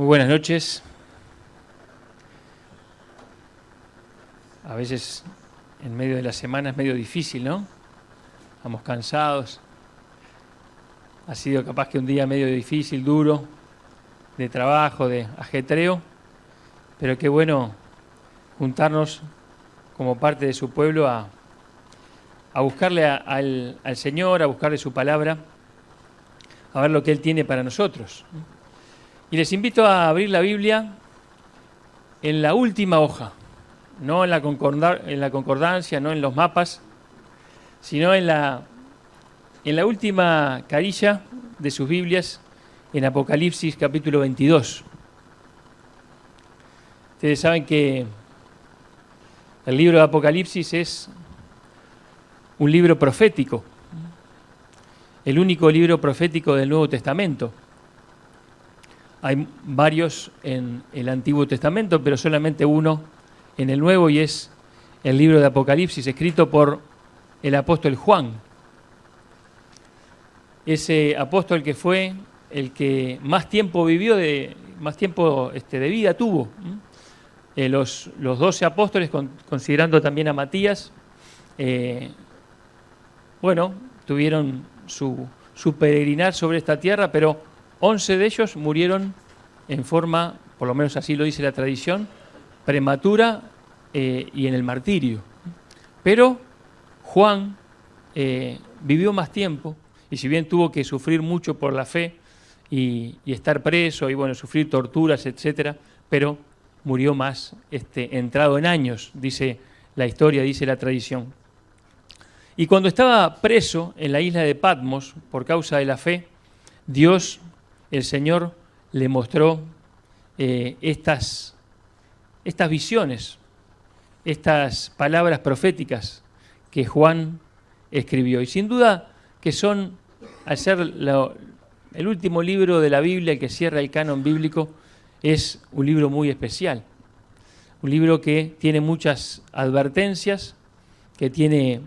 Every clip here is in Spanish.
Muy buenas noches. A veces en medio de la semana es medio difícil, ¿no? Estamos cansados. Ha sido capaz que un día medio difícil, duro, de trabajo, de ajetreo, pero qué bueno juntarnos como parte de su pueblo a buscarle al Señor, a buscarle su palabra, a ver lo que Él tiene para nosotros. Y les invito a abrir la Biblia en la última hoja, no en la concordancia, no en los mapas, sino en la última carilla de sus Biblias, en Apocalipsis capítulo 22. Ustedes saben que el libro de Apocalipsis es un libro profético, el único libro profético del Nuevo Testamento. Hay varios en el Antiguo Testamento, pero solamente uno en el Nuevo, y es el libro de Apocalipsis, escrito por el apóstol Juan. Ese apóstol que fue el que más tiempo vivió, más tiempo de vida tuvo. Los 12 apóstoles, considerando también a Matías, tuvieron su peregrinar sobre esta tierra, pero 11 de ellos murieron en forma, por lo menos así lo dice la tradición, prematura y en el martirio. Pero Juan vivió más tiempo, y si bien tuvo que sufrir mucho por la fe y estar preso y sufrir torturas, etcétera, pero murió más entrado en años, dice la historia, dice la tradición. Y cuando estaba preso en la isla de Patmos por causa de la fe, Dios, el Señor, le mostró estas visiones, estas palabras proféticas que Juan escribió. Y sin duda que son, al ser el último libro de la Biblia, el que cierra el canon bíblico, es un libro muy especial. Un libro que tiene muchas advertencias, que tiene,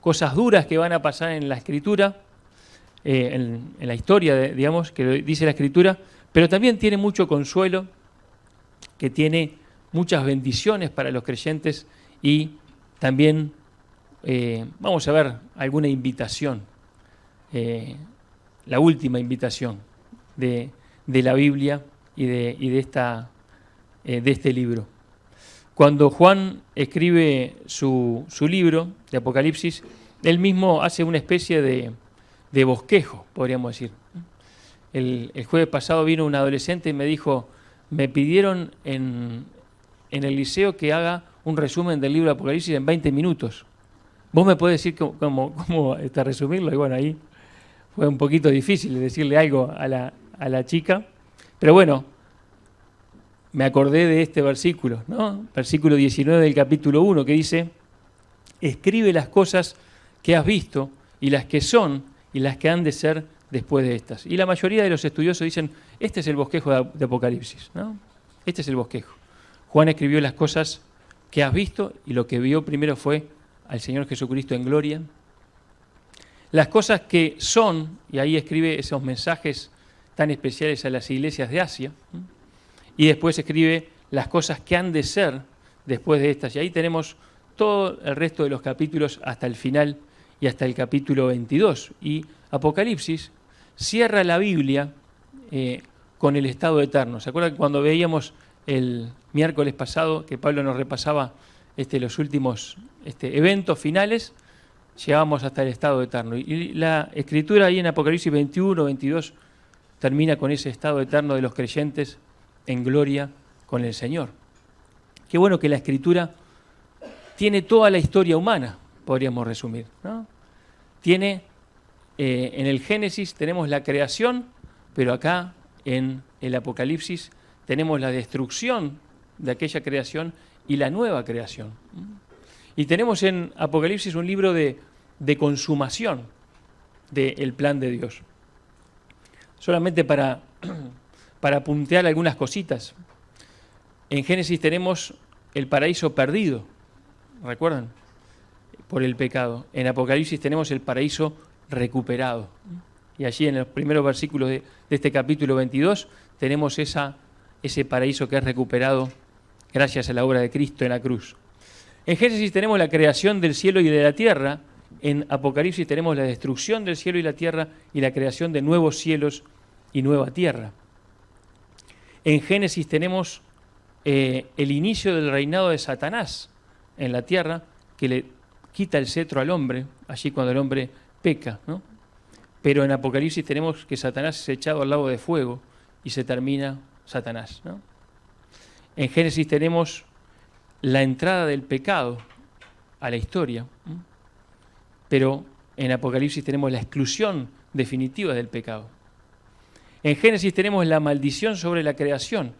cosas duras que van a pasar en la Escritura, en la historia, que dice la Escritura, pero también tiene mucho consuelo, que tiene muchas bendiciones para los creyentes, y también vamos a ver alguna invitación, la última invitación de la Biblia y de este libro. Cuando Juan escribe su libro de Apocalipsis, él mismo hace una especie de bosquejo, podríamos decir. El jueves pasado vino un adolescente y me dijo, me pidieron en el liceo que haga un resumen del libro de Apocalipsis en 20 minutos. ¿Vos me podés decir cómo resumirlo? Y ahí fue un poquito difícil decirle algo a la chica, pero me acordé de este versículo, ¿no? Versículo 19 del capítulo 1, que dice, escribe las cosas que has visto y las que son y las que han de ser después de estas. Y la mayoría de los estudiosos dicen, este es el bosquejo de Apocalipsis, ¿no? Este es el bosquejo. Juan escribió las cosas que has visto, y lo que vio primero fue al Señor Jesucristo en gloria. Las cosas que son, y ahí escribe esos mensajes tan especiales a las iglesias de Asia, y después escribe las cosas que han de ser después de estas. Y ahí tenemos todo el resto de los capítulos hasta el final y hasta el capítulo 22. Y Apocalipsis cierra la Biblia con el estado eterno. ¿Se acuerdan que cuando veíamos el miércoles pasado que Pablo nos repasaba los últimos eventos finales? Llegábamos hasta el estado eterno. Y la escritura ahí en Apocalipsis 21, 22 termina con ese estado eterno de los creyentes en gloria con el Señor. Qué bueno que la Escritura tiene toda la historia humana, podríamos resumir, ¿no? Tiene, en el Génesis tenemos la creación, pero acá en el Apocalipsis tenemos la destrucción de aquella creación y la nueva creación. Y tenemos en Apocalipsis un libro de consumación del plan de Dios. Solamente para puntear algunas cositas. En Génesis tenemos el paraíso perdido, ¿recuerdan? Por el pecado. En Apocalipsis tenemos el paraíso recuperado. Y allí en los primeros versículos de este capítulo 22 tenemos ese paraíso que es recuperado gracias a la obra de Cristo en la cruz. En Génesis tenemos la creación del cielo y de la tierra. En Apocalipsis tenemos la destrucción del cielo y la tierra y la creación de nuevos cielos y nueva tierra. En Génesis tenemos el inicio del reinado de Satanás en la tierra, que le quita el cetro al hombre, allí cuando el hombre peca, ¿no? Pero en Apocalipsis tenemos que Satanás es echado al lago de fuego y se termina Satanás, ¿no? En Génesis tenemos la entrada del pecado a la historia, ¿no? Pero en Apocalipsis tenemos la exclusión definitiva del pecado. En Génesis tenemos la maldición sobre la creación.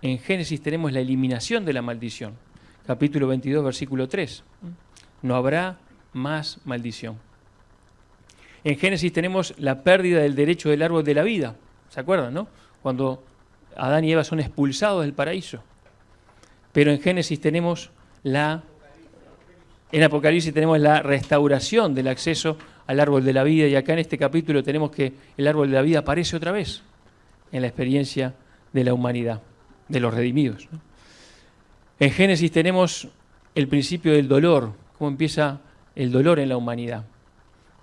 En Génesis tenemos la eliminación de la maldición. Capítulo 22, versículo 3. No habrá más maldición. En Génesis tenemos la pérdida del derecho del árbol de la vida. ¿Se acuerdan, no? Cuando Adán y Eva son expulsados del paraíso. Pero en Génesis tenemos en Apocalipsis tenemos la restauración del acceso al árbol de la vida, y acá en este capítulo tenemos que el árbol de la vida aparece otra vez en la experiencia de la humanidad, de los redimidos, ¿no? En Génesis tenemos el principio del dolor, cómo empieza el dolor en la humanidad.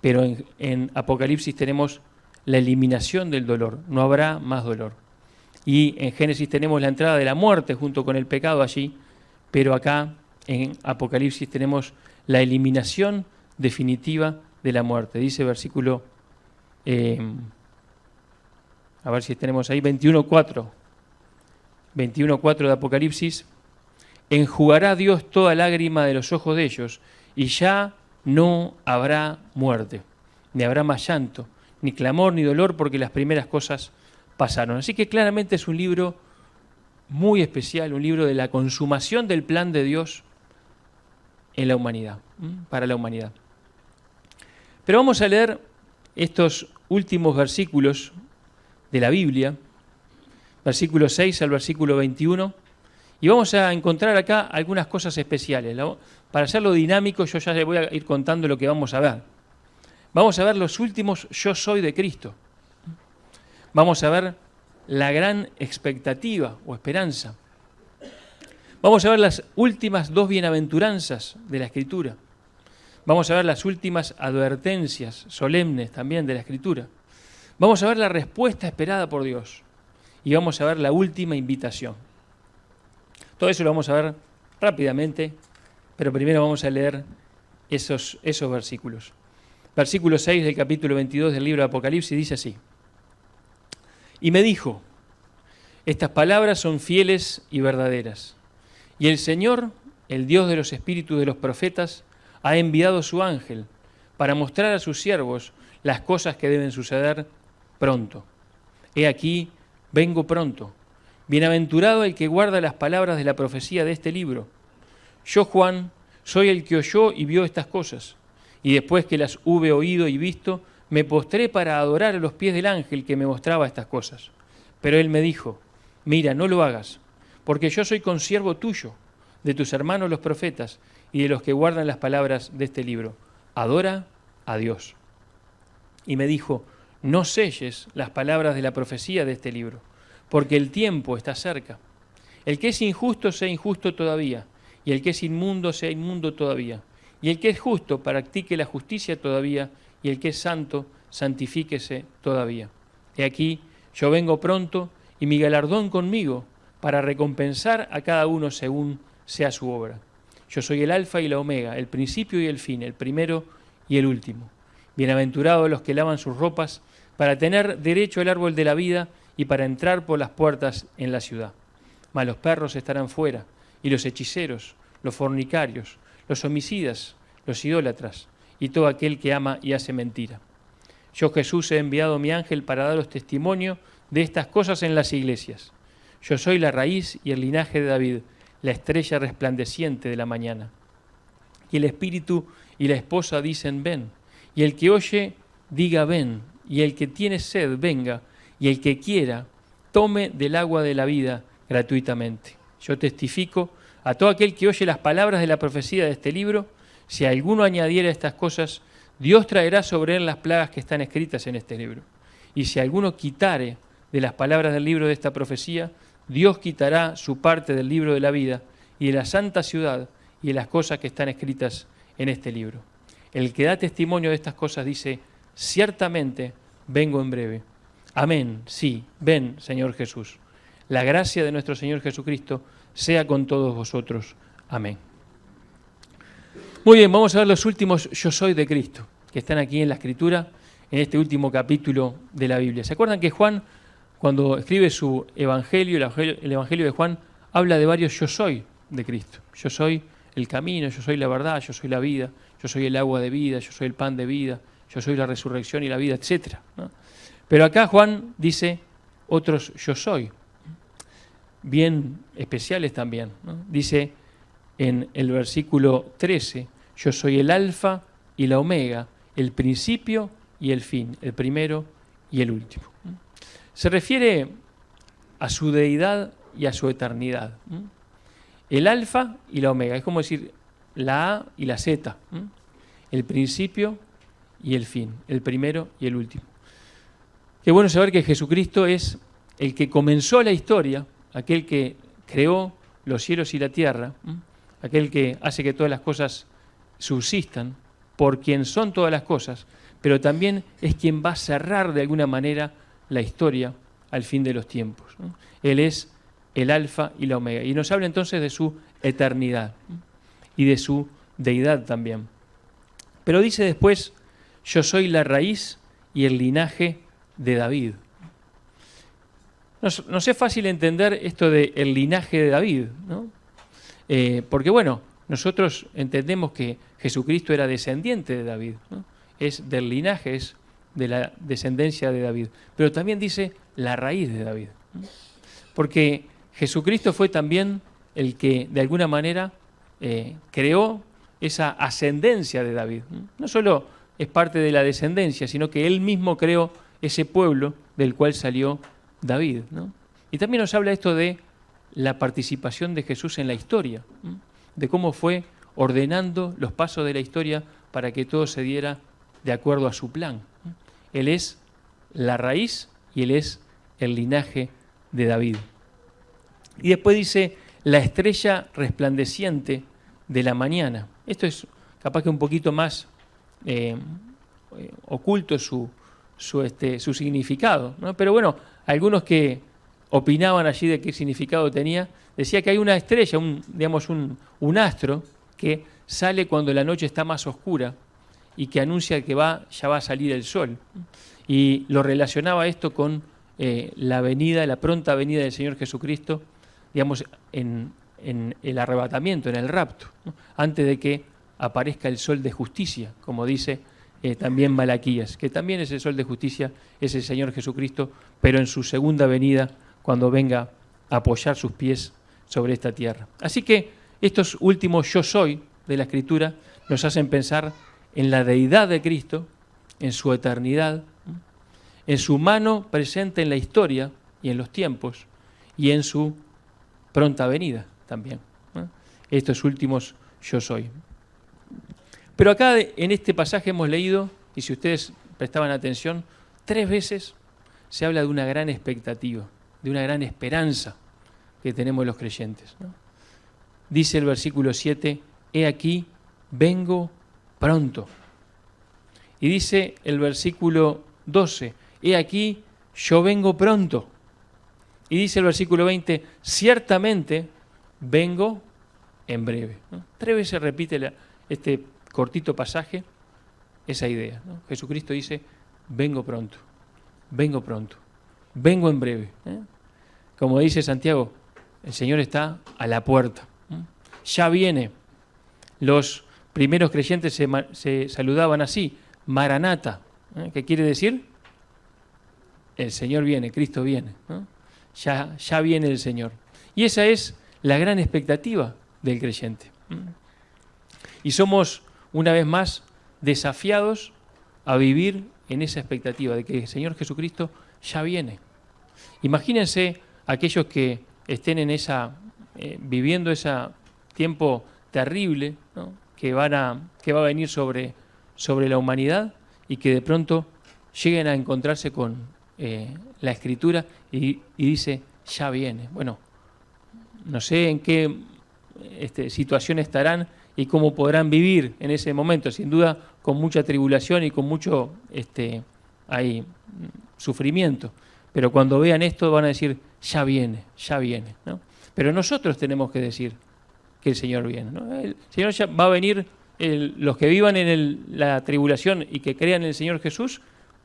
Pero en Apocalipsis tenemos la eliminación del dolor, no habrá más dolor. Y en Génesis tenemos la entrada de la muerte junto con el pecado allí, pero acá en Apocalipsis tenemos la eliminación definitiva de la muerte. Dice versículo, a ver si tenemos ahí, 21.4. 21.4 de Apocalipsis. Enjugará Dios toda lágrima de los ojos de ellos, y ya no habrá muerte, ni habrá más llanto, ni clamor, ni dolor, porque las primeras cosas pasaron. Así que claramente es un libro muy especial, un libro de la consumación del plan de Dios en la humanidad, para la humanidad. Pero vamos a leer estos últimos versículos de la Biblia, versículo 6 al versículo 21, y vamos a encontrar acá algunas cosas especiales. Para hacerlo dinámico, yo ya les voy a ir contando lo que vamos a ver. Vamos a ver los últimos yo soy de Cristo. Vamos a ver la gran expectativa o esperanza. Vamos a ver las últimas dos bienaventuranzas de la Escritura. Vamos a ver las últimas advertencias solemnes también de la Escritura. Vamos a ver la respuesta esperada por Dios. Y vamos a ver la última invitación. Todo eso lo vamos a ver rápidamente, pero primero vamos a leer esos versículos. Versículo 6 del capítulo 22 del libro de Apocalipsis dice así. Y me dijo, estas palabras son fieles y verdaderas. Y el Señor, el Dios de los espíritus de los profetas, ha enviado su ángel para mostrar a sus siervos las cosas que deben suceder pronto. He aquí, vengo pronto. Bienaventurado el que guarda las palabras de la profecía de este libro. Yo, Juan, soy el que oyó y vio estas cosas, y después que las hube oído y visto, me postré para adorar a los pies del ángel que me mostraba estas cosas. Pero él me dijo, mira, no lo hagas, porque yo soy consiervo tuyo, de tus hermanos los profetas, y de los que guardan las palabras de este libro. Adora a Dios. Y me dijo, no selles las palabras de la profecía de este libro, porque el tiempo está cerca. El que es injusto sea injusto todavía, y el que es inmundo sea inmundo todavía, y el que es justo practique la justicia todavía, y el que es santo santifíquese todavía. He aquí, yo vengo pronto, y mi galardón conmigo, para recompensar a cada uno según sea su obra. Yo soy el alfa y la omega, el principio y el fin, el primero y el último. Bienaventurados los que lavan sus ropas, para tener derecho al árbol de la vida, y para entrar por las puertas en la ciudad. Mas los perros estarán fuera, y los hechiceros, los fornicarios, los homicidas, los idólatras, y todo aquel que ama y hace mentira. Yo, Jesús, he enviado mi ángel para daros testimonio de estas cosas en las iglesias. Yo soy la raíz y el linaje de David, la estrella resplandeciente de la mañana. Y el espíritu y la esposa dicen, ven. Y el que oye, diga, ven. Y el que tiene sed, venga. Y el que quiera, tome del agua de la vida gratuitamente. Yo testifico a todo aquel que oye las palabras de la profecía de este libro, si alguno añadiera estas cosas, Dios traerá sobre él las plagas que están escritas en este libro. Y si alguno quitare de las palabras del libro de esta profecía, Dios quitará su parte del libro de la vida y de la santa ciudad y de las cosas que están escritas en este libro. El que da testimonio de estas cosas dice, ciertamente vengo en breve. Amén, sí, ven, Señor Jesús. La gracia de nuestro Señor Jesucristo sea con todos vosotros. Amén. Muy bien, vamos a ver los últimos yo soy de Cristo, que están aquí en la Escritura, en este último capítulo de la Biblia. ¿Se acuerdan que Juan, cuando escribe su Evangelio, el Evangelio de Juan, habla de varios yo soy de Cristo? Yo soy el camino, yo soy la verdad, yo soy la vida, yo soy el agua de vida, yo soy el pan de vida, yo soy la resurrección y la vida, etc., ¿no? Pero acá Juan dice otros yo soy, bien especiales también, ¿no? Dice en el versículo 13, yo soy el alfa y la omega, el principio y el fin, el primero y el último. Se refiere a su deidad y a su eternidad. El alfa y la omega, es como decir la A y la Z, el principio y el fin, el primero y el último. Qué bueno saber que Jesucristo es el que comenzó la historia, aquel que creó los cielos y la tierra, aquel que hace que todas las cosas subsistan, por quien son todas las cosas, pero también es quien va a cerrar de alguna manera la historia al fin de los tiempos, ¿no? Él es el alfa y la omega. Y nos habla entonces de su eternidad y de su deidad también. Pero dice después, yo soy la raíz y el linaje de David. Nos es fácil entender esto de el linaje de David, ¿no? Porque bueno, nosotros entendemos que Jesucristo era descendiente de David, ¿no? Es del linaje, es de la descendencia de David. Pero también dice la raíz de David, ¿no? Porque Jesucristo fue también el que de alguna manera creó esa ascendencia de David. No solo es parte de la descendencia, sino que él mismo creó ese pueblo del cual salió David, ¿no? Y también nos habla esto de la participación de Jesús en la historia, ¿no? De cómo fue ordenando los pasos de la historia para que todo se diera de acuerdo a su plan. Él es la raíz y él es el linaje de David. Y después dice, la estrella resplandeciente de la mañana. Esto es capaz que un poquito más oculto su significado, ¿no? Pero bueno, algunos que opinaban allí de qué significado tenía, decía que hay una estrella, un astro, que sale cuando la noche está más oscura y que anuncia que ya va a salir el sol. Y lo relacionaba esto con la pronta venida del Señor Jesucristo, digamos, en el arrebatamiento, en el rapto, ¿no? Antes de que aparezca el sol de justicia, como dice también Malaquías, que también es el sol de justicia, es el Señor Jesucristo, pero en su segunda venida, cuando venga a apoyar sus pies sobre esta tierra. Así que estos últimos yo soy de la Escritura nos hacen pensar en la deidad de Cristo, en su eternidad, en su mano presente en la historia y en los tiempos, y en su pronta venida también, ¿no? Estos últimos yo soy. Pero acá en este pasaje hemos leído, y si ustedes prestaban atención, 3 veces se habla de una gran expectativa, de una gran esperanza que tenemos los creyentes, ¿no? Dice el versículo 7, he aquí, vengo pronto. Y dice el versículo 12, he aquí, yo vengo pronto. Y dice el versículo 20, ciertamente vengo en breve, ¿no? 3 veces repite este cortito pasaje esa idea, ¿no? Jesucristo dice, vengo pronto, vengo en breve, ¿eh? Como dice Santiago, el Señor está a la puerta, ¿eh? Ya viene. Los primeros creyentes se saludaban así, Maranata, ¿eh? ¿Qué quiere decir? El Señor viene, Cristo viene, ¿no? Ya viene el Señor. Y esa es la gran expectativa del creyente. Y somos, una vez más, desafiados a vivir en esa expectativa de que el Señor Jesucristo ya viene. Imagínense aquellos que estén en viviendo ese tiempo terrible, ¿no? que va a venir sobre la humanidad y que de pronto lleguen a encontrarse con la Escritura y dice, ya viene. Bueno, no sé en qué situación estarán y cómo podrán vivir en ese momento, sin duda con mucha tribulación y con mucho sufrimiento. Pero cuando vean esto van a decir, ya viene, ¿no? Pero nosotros tenemos que decir que el Señor viene, ¿no? El Señor ya va a venir, los que vivan en la tribulación y que crean en el Señor Jesús,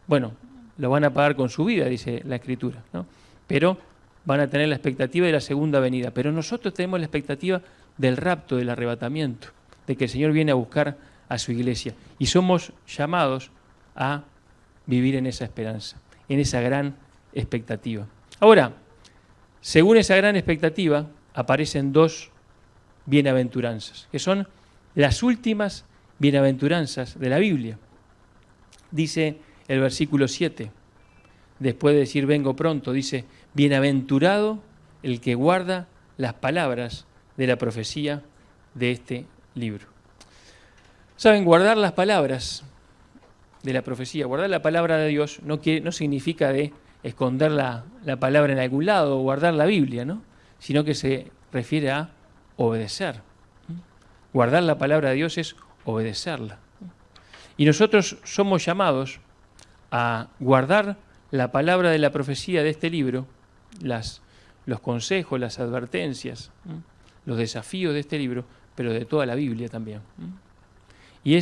bueno, lo van a pagar con su vida, dice la Escritura, ¿no? Pero van a tener la expectativa de la segunda venida. Pero nosotros tenemos la expectativa del rapto, del arrebatamiento, de que el Señor viene a buscar a su iglesia. Y somos llamados a vivir en esa esperanza, en esa gran expectativa. Ahora, según esa gran expectativa, aparecen dos bienaventuranzas, que son las últimas bienaventuranzas de la Biblia. Dice el versículo 7, después de decir vengo pronto, dice, bienaventurado el que guarda las palabras de la profecía de este libro. Saben, guardar las palabras de la profecía, guardar la palabra de Dios no significa de esconder la palabra en algún lado o guardar la Biblia, ¿no? Sino que se refiere a obedecer. Guardar la palabra de Dios es obedecerla. Y nosotros somos llamados a guardar la palabra de la profecía de este libro, los consejos, las advertencias, los desafíos de este libro, pero de toda la Biblia también. Y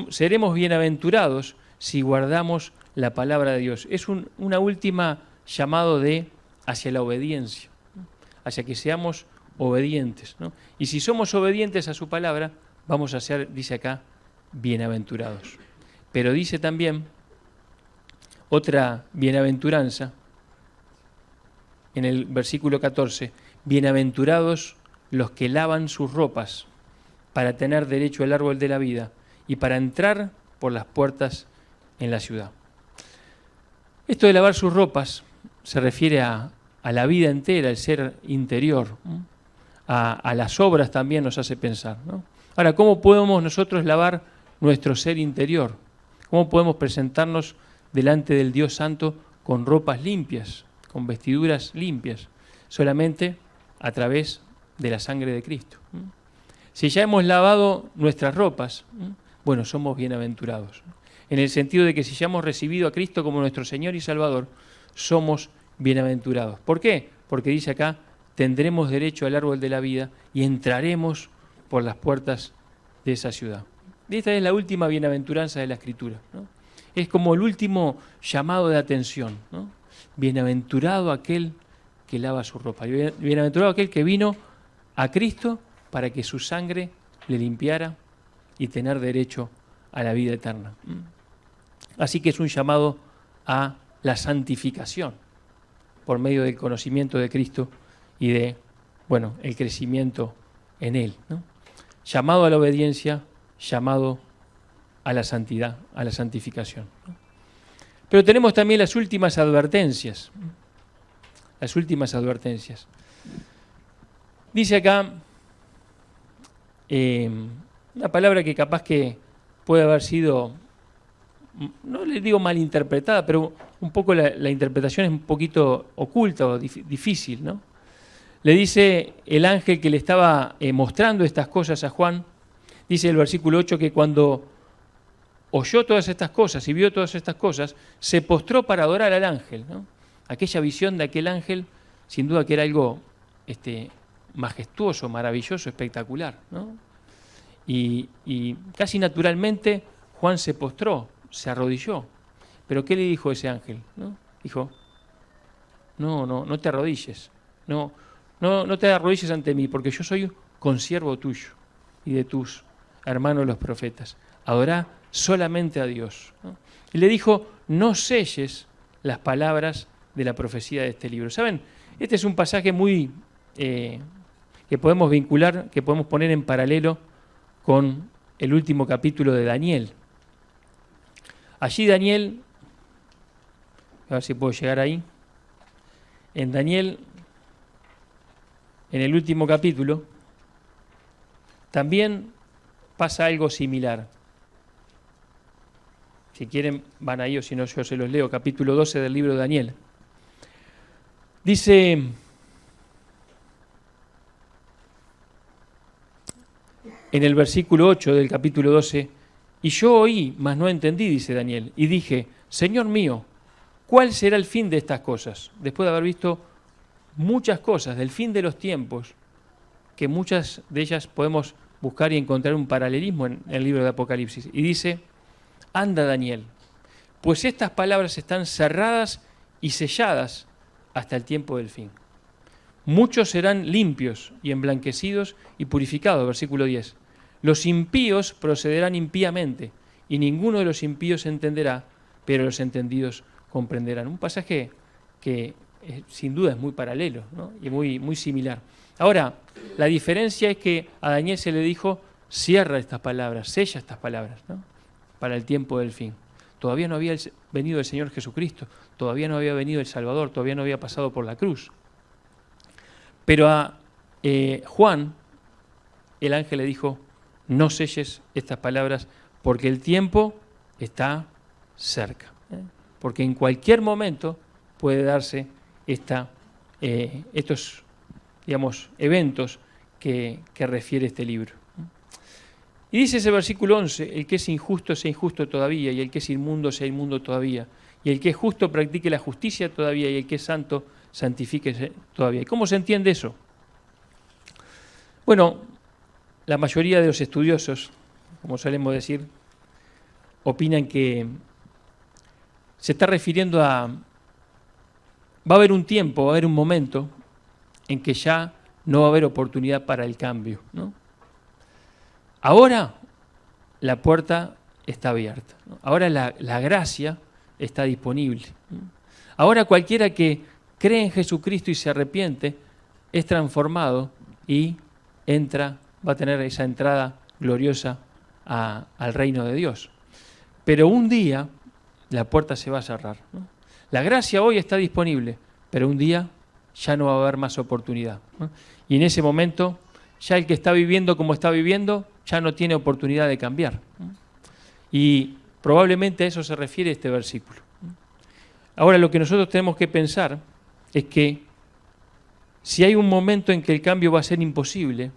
seremos bienaventurados si guardamos la palabra de Dios. Es una última llamado hacia la obediencia, hacia que seamos obedientes, ¿no? Y si somos obedientes a su palabra, vamos a ser, dice acá, bienaventurados. Pero dice también otra bienaventuranza, en el versículo 14, bienaventurados los que lavan sus ropas para tener derecho al árbol de la vida y para entrar por las puertas en la ciudad. Esto de lavar sus ropas se refiere a la vida entera, al ser interior, ¿no? A las obras también nos hace pensar, ¿no? Ahora, ¿cómo podemos nosotros lavar nuestro ser interior? ¿Cómo podemos presentarnos delante del Dios Santo con ropas limpias, con vestiduras limpias? Solamente a través de la sangre de Cristo. Si ya hemos lavado nuestras ropas, bueno, somos bienaventurados. En el sentido de que si ya hemos recibido a Cristo como nuestro Señor y Salvador, somos bienaventurados. ¿Por qué? Porque dice acá, tendremos derecho al árbol de la vida y entraremos por las puertas de esa ciudad. Y esta es la última bienaventuranza de la Escritura, ¿no? Es como el último llamado de atención, ¿no? Bienaventurado aquel que lava su ropa. Bienaventurado aquel que vino a Cristo para que su sangre le limpiara y tener derecho a la vida eterna. Así que es un llamado a la santificación por medio del conocimiento de Cristo y de, el crecimiento en Él, ¿no? Llamado a la obediencia, llamado a la santidad, a la santificación, ¿no? Pero tenemos también las últimas advertencias. Las últimas advertencias. Dice acá una palabra que capaz que puede haber sido, no le digo malinterpretada, pero un poco la interpretación es un poquito oculta o difícil, ¿no? Le dice el ángel que le estaba mostrando estas cosas a Juan, dice el versículo 8 que cuando oyó todas estas cosas y vio todas estas cosas, se postró para adorar al ángel, ¿no? Aquella visión de aquel ángel, sin duda que era algo majestuoso, maravilloso, espectacular, ¿no? Y casi naturalmente Juan se postró, se arrodilló. ¿Pero qué le dijo ese ángel? ¿No? Dijo, no te arrodilles, no te arrodilles ante mí, porque yo soy consiervo tuyo y de tus hermanos los profetas. Adorá solamente a Dios, ¿no? Y le dijo, no selles las palabras de la profecía de este libro. ¿Saben? Este es un pasaje muy que podemos vincular, que podemos poner en paralelo con el último capítulo de Daniel. Allí Daniel, a ver si puedo llegar ahí, en Daniel, en el último capítulo, también pasa algo similar. Si quieren, van ahí, o si no, yo se los leo. Capítulo 12 del libro de Daniel. Dice en el versículo 8 del capítulo 12, y yo oí, mas no entendí, dice Daniel, y dije, Señor mío, ¿cuál será el fin de estas cosas? Después de haber visto muchas cosas del fin de los tiempos, que muchas de ellas podemos buscar y encontrar un paralelismo en el libro de Apocalipsis. Y dice, anda Daniel, pues estas palabras están cerradas y selladas hasta el tiempo del fin. Muchos serán limpios y emblanquecidos y purificados, versículo 10. Los impíos procederán impíamente, y ninguno de los impíos entenderá, pero los entendidos comprenderán. Un pasaje que sin duda es muy paralelo, ¿no? Y muy similar. Ahora, la diferencia es que a Daniel se le dijo, cierra estas palabras, sella estas palabras, ¿no? Para el tiempo del fin. Todavía no había venido el Señor Jesucristo, todavía no había venido el Salvador, todavía no había pasado por la cruz. Pero a Juan, el ángel le dijo, no selles estas palabras porque el tiempo está cerca. Porque en cualquier momento puede darse estos, digamos, eventos que refiere este libro. Y dice ese versículo 11, el que es injusto sea injusto todavía, y el que es inmundo sea inmundo todavía, y el que es justo practique la justicia todavía, y el que es santo santifíquese todavía. ¿Y cómo se entiende eso? Bueno, la mayoría de los estudiosos, como solemos decir, opinan que se está refiriendo a, va a haber un tiempo, va a haber un momento en que ya no va a haber oportunidad para el cambio, ¿no? Ahora la puerta está abierta, ¿no? Ahora la gracia está disponible, ¿no? Ahora cualquiera que cree en Jesucristo y se arrepiente es transformado y va a tener esa entrada gloriosa al reino de Dios. Pero un día la puerta se va a cerrar, ¿no? La gracia hoy está disponible, pero un día ya no va a haber más oportunidad, ¿no? Y en ese momento ya el que está viviendo como está viviendo ya no tiene oportunidad de cambiar, ¿no? Y probablemente a eso se refiere este versículo. Ahora lo que nosotros tenemos que pensar es que si hay un momento en que el cambio va a ser imposible,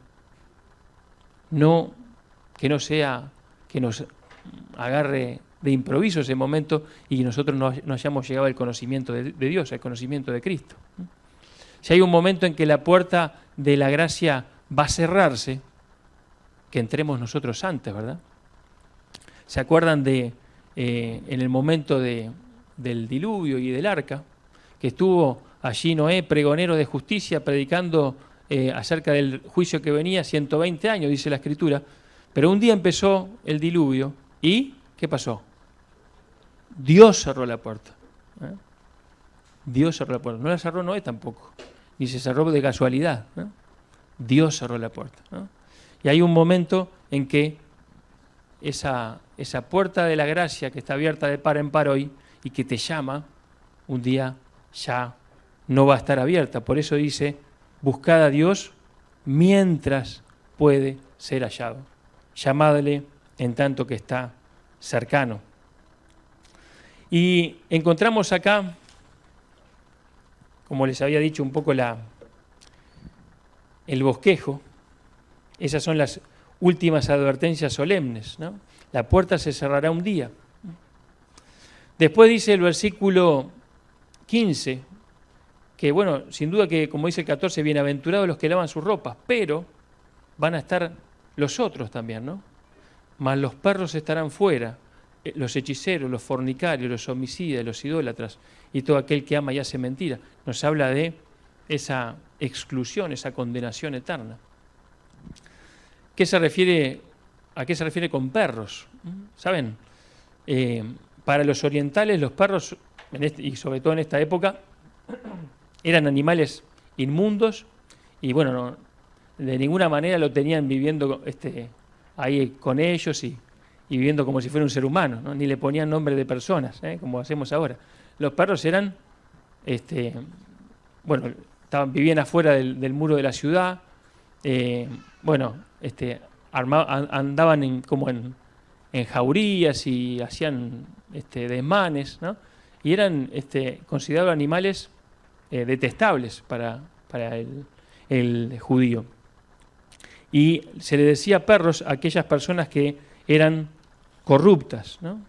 que no sea que nos agarre de improviso ese momento y que nosotros no hayamos llegado al conocimiento de Dios, al conocimiento de Cristo. Si hay un momento en que la puerta de la gracia va a cerrarse, que entremos nosotros antes, ¿verdad? ¿Se acuerdan en el momento del diluvio y del arca, que estuvo allí Noé, pregonero de justicia, predicando acerca del juicio que venía, 120 años, dice la Escritura, pero un día empezó el diluvio y ¿qué pasó? Dios cerró la puerta. Dios cerró la puerta. No la cerró Noé tampoco, ni se cerró de casualidad, ¿no? Dios cerró la puerta, ¿no? Y hay un momento en que esa puerta de la gracia que está abierta de par en par hoy y que te llama, un día ya no va a estar abierta. Por eso dice, buscad a Dios mientras puede ser hallado. Llamadle en tanto que está cercano. Y encontramos acá, como les había dicho un poco el bosquejo, esas son las últimas advertencias solemnes, ¿no? La puerta se cerrará un día. Después dice el versículo 15, que bueno, sin duda que como dice el 14, bienaventurados los que lavan sus ropas, pero van a estar los otros también, ¿no? Mas los perros estarán fuera, los hechiceros, los fornicarios, los homicidas, los idólatras y todo aquel que ama y hace mentira. Nos habla de esa exclusión, esa condenación eterna. ¿A qué se refiere con perros? ¿Saben? Para los orientales los perros, y sobre todo en esta época, eran animales inmundos y bueno, no, de ninguna manera lo tenían viviendo ahí con ellos y viviendo como si fuera un ser humano, ¿no? Ni le ponían nombre de personas, como hacemos ahora. Los perros eran, vivían afuera del muro de la ciudad, andaban como en jaurías y hacían desmanes, ¿no? Y eran considerados animales detestables para el judío. Y se le decía perros a aquellas personas que eran corruptas, ¿no?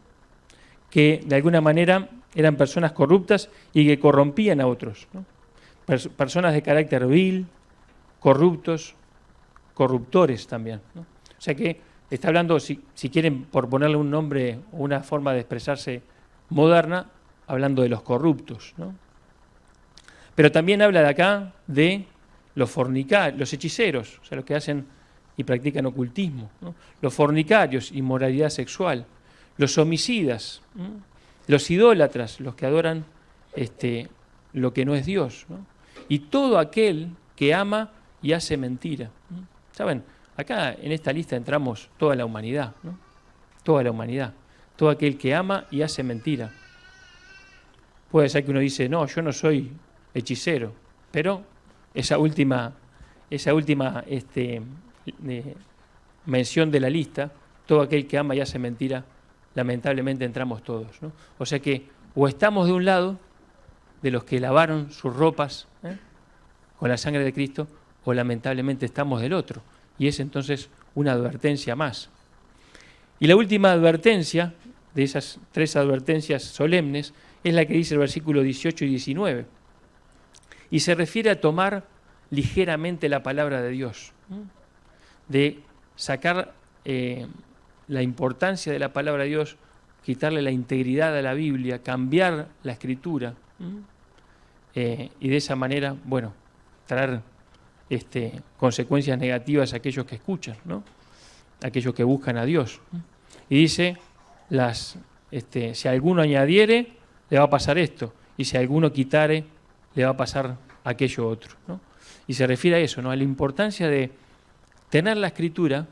Que de alguna manera eran personas corruptas y que corrompían a otros, ¿no? Personas de carácter vil, corruptos, corruptores también, ¿no? O sea que está hablando, si quieren, por ponerle un nombre o una forma de expresarse moderna, hablando de los corruptos, ¿no? Pero también habla de acá de los fornicarios, los hechiceros, o sea, los que hacen y practican ocultismo, ¿no? Los fornicarios, inmoralidad sexual, los homicidas, ¿no? Los idólatras, los que adoran lo que no es Dios, ¿no? Y todo aquel que ama y hace mentira, ¿no? ¿Saben? Acá en esta lista entramos toda la humanidad, ¿no? Toda la humanidad. Todo aquel que ama y hace mentira. Puede ser que uno dice, no, yo no soy hechicero, pero esa última mención de la lista, todo aquel que ama y hace mentira, lamentablemente entramos todos, ¿no? O sea que o estamos de un lado, de los que lavaron sus ropas con la sangre de Cristo, o lamentablemente estamos del otro. Y es entonces una advertencia más. Y la última advertencia, de esas 3 advertencias solemnes, es la que dice el versículo 18 y 19. Y se refiere a tomar ligeramente la palabra de Dios, de sacar la importancia de la palabra de Dios, quitarle la integridad a la Biblia, cambiar la Escritura, y de esa manera, bueno, traer consecuencias negativas a aquellos que escuchan, ¿no? Aquellos que buscan a Dios. Y dice, si alguno añadiere, le va a pasar esto, y si alguno quitare, le va a pasar aquello otro, ¿no? Y se refiere a eso, ¿no? A la importancia de tener la Escritura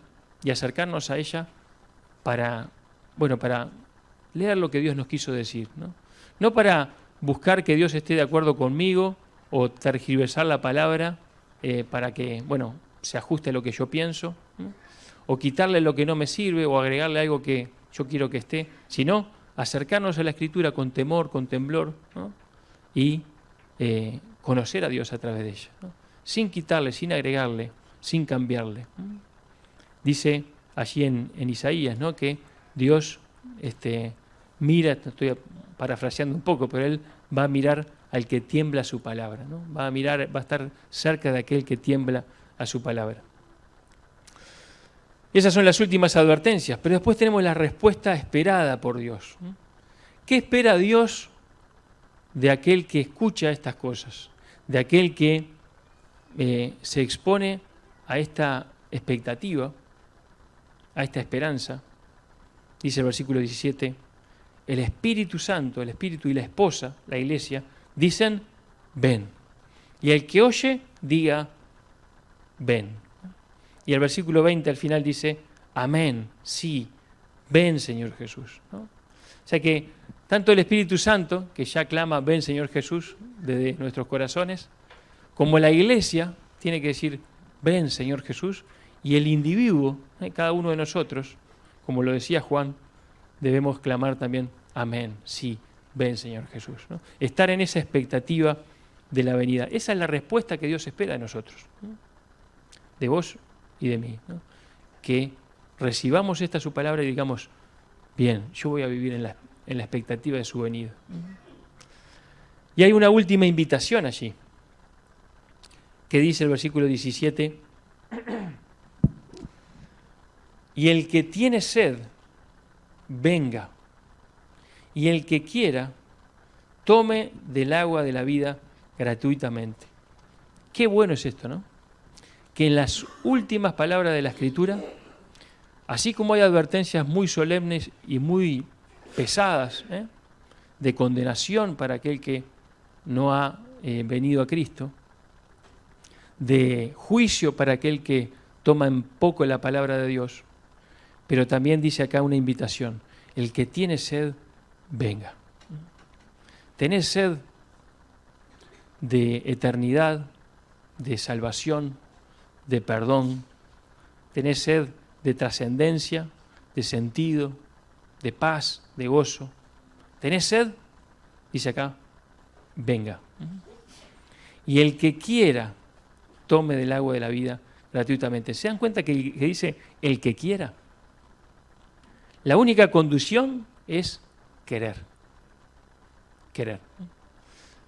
y acercarnos a ella para leer lo que Dios nos quiso decir, ¿no? No para buscar que Dios esté de acuerdo conmigo o tergiversar la palabra para que, se ajuste a lo que yo pienso, ¿no? O quitarle lo que no me sirve o agregarle algo que yo quiero que esté, sino acercarnos a la Escritura con temor, con temblor, ¿no? Y conocer a Dios a través de ella, ¿no? Sin quitarle, sin agregarle, sin cambiarle. Dice allí en Isaías, ¿no? Que Dios mira, estoy parafraseando un poco, pero Él va a mirar al que tiembla a su palabra, ¿no? Va a estar cerca de aquel que tiembla a su palabra. Esas son las últimas advertencias, pero después tenemos la respuesta esperada por Dios. ¿Qué espera Dios de aquel que escucha estas cosas? De aquel que se expone a esta expectativa, a esta esperanza. Dice el versículo 17, el Espíritu Santo, el Espíritu y la esposa, la iglesia, dicen, ven. Y el que oye, diga, ven. Y el versículo 20 al final dice, amén, sí, ven Señor Jesús, ¿no? O sea que tanto el Espíritu Santo, que ya clama, ven Señor Jesús, desde nuestros corazones, como la iglesia tiene que decir, ven Señor Jesús, y el individuo, cada uno de nosotros, como lo decía Juan, debemos clamar también, amén, sí, ven Señor Jesús, ¿no? Estar en esa expectativa de la venida. Esa es la respuesta que Dios espera de nosotros, ¿no? De vos y de mí, ¿no? Que recibamos esta su palabra y digamos, bien, yo voy a vivir en la expectativa de su venida. Y hay una última invitación allí, que dice el versículo 17, y el que tiene sed, venga, y el que quiera, tome del agua de la vida gratuitamente. Qué bueno es esto, ¿no? Que en las últimas palabras de la Escritura, así como hay advertencias muy solemnes y muy pesadas, de condenación para aquel que no ha venido a Cristo, de juicio para aquel que toma en poco la palabra de Dios, pero también dice acá una invitación, el que tiene sed, venga. ¿Tenés sed de eternidad, de salvación, de perdón? ¿Tenés sed de trascendencia, de sentido, de paz, de gozo? ¿Tenés sed? Dice acá, venga. Y el que quiera, tome del agua de la vida gratuitamente. ¿Se dan cuenta que dice el que quiera? La única condición es querer. Querer.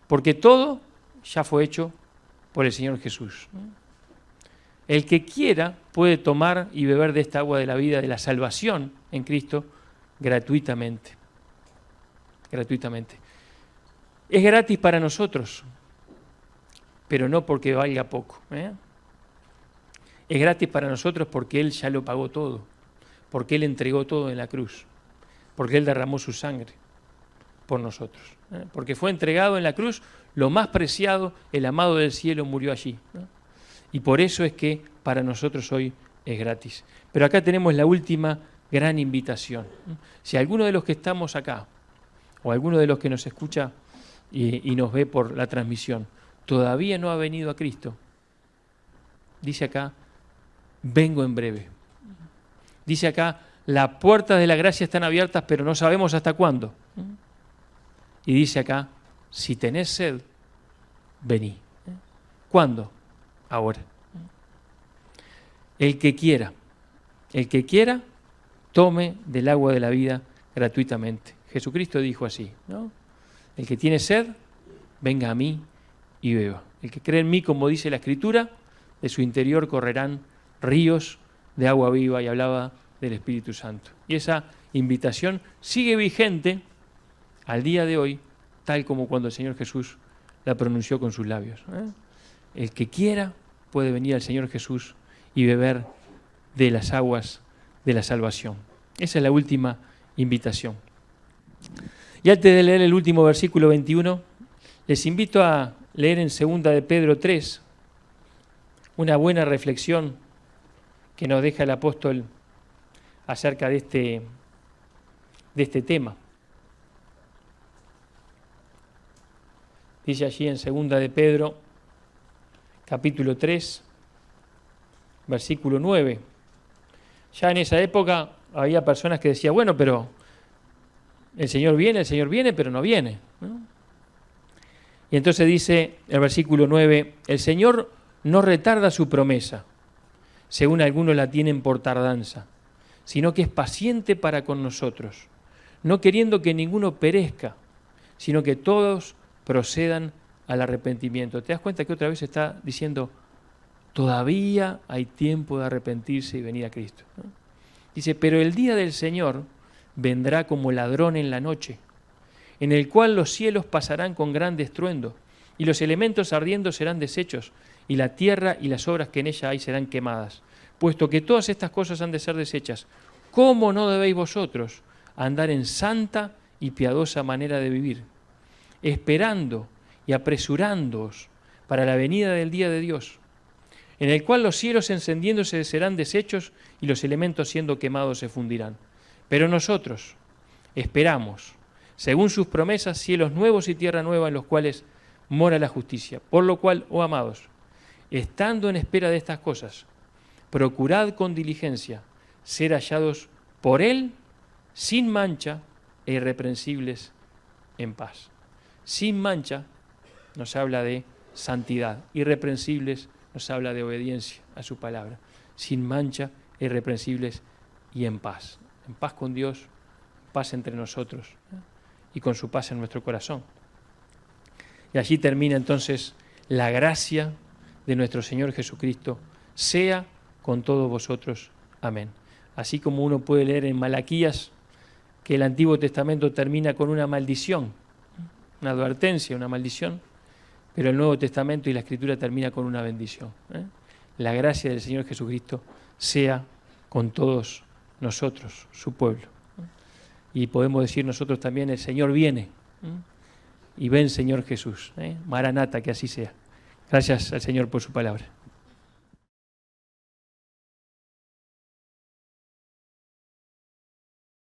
Porque todo ya fue hecho por el Señor Jesús. El que quiera puede tomar y beber de esta agua de la vida, de la salvación en Cristo, gratuitamente. Gratuitamente. Es gratis para nosotros, pero no porque valga poco. Es gratis para nosotros porque Él ya lo pagó todo, porque Él entregó todo en la cruz, porque Él derramó su sangre por nosotros. Porque fue entregado en la cruz, lo más preciado, el amado del cielo murió allí. Y por eso es que para nosotros hoy es gratis. Pero acá tenemos la última gran invitación. Si alguno de los que estamos acá, o alguno de los que nos escucha y nos ve por la transmisión, todavía no ha venido a Cristo, dice acá, vengo en breve. Dice acá, las puertas de la gracia están abiertas, pero no sabemos hasta cuándo. Y dice acá, si tenés sed, vení. ¿Cuándo? Ahora. El que quiera, tome del agua de la vida gratuitamente. Jesucristo dijo así, ¿no? El que tiene sed, venga a mí y beba. El que cree en mí, como dice la Escritura, de su interior correrán ríos de agua viva, y hablaba del Espíritu Santo. Y esa invitación sigue vigente al día de hoy, tal como cuando el Señor Jesús la pronunció con sus labios. El que quiera puede venir al Señor Jesús y beber de las aguas de la salvación. Esa es la última invitación. Y antes de leer el último versículo 21, les invito a leer en 2 de Pedro 3 una buena reflexión que nos deja el apóstol acerca de este tema. Dice allí en 2 de Pedro, capítulo 3, versículo 9. Ya en esa época había personas que decían, bueno, pero el Señor viene, pero no viene, ¿no? Y entonces dice el versículo 9, el Señor no retarda su promesa, según algunos la tienen por tardanza, sino que es paciente para con nosotros, no queriendo que ninguno perezca, sino que todos procedan al arrepentimiento. ¿Te das cuenta que otra vez está diciendo, todavía hay tiempo de arrepentirse y venir a Cristo, ¿no? Dice, pero el día del Señor vendrá como ladrón en la noche, en el cual los cielos pasarán con gran estruendo, y los elementos ardiendo serán deshechos, y la tierra y las obras que en ella hay serán quemadas. Puesto que todas estas cosas han de ser deshechas, ¿cómo no debéis vosotros andar en santa y piadosa manera de vivir, esperando y apresurándoos para la venida del día de Dios, en el cual los cielos encendiéndose serán deshechos y los elementos siendo quemados se fundirán? Pero nosotros esperamos, según sus promesas, cielos nuevos y tierra nueva en los cuales mora la justicia. Por lo cual, oh amados, estando en espera de estas cosas, procurad con diligencia ser hallados por Él sin mancha e irreprensibles en paz. Sin mancha nos habla de santidad, irreprensibles nos habla de obediencia a su palabra. Sin mancha e irreprensibles y en paz con Dios, paz entre nosotros, ¿no? Y con su paz en nuestro corazón. Y allí termina entonces la gracia de nuestro Señor Jesucristo, sea con todos vosotros. Amén. Así como uno puede leer en Malaquías que el Antiguo Testamento termina con una maldición, una advertencia, una maldición, pero el Nuevo Testamento y la Escritura termina con una bendición. La gracia del Señor Jesucristo sea con todos nosotros, su pueblo. Y podemos decir nosotros también, el Señor viene. Y ven, Señor Jesús. Maranata, que así sea. Gracias al Señor por su palabra.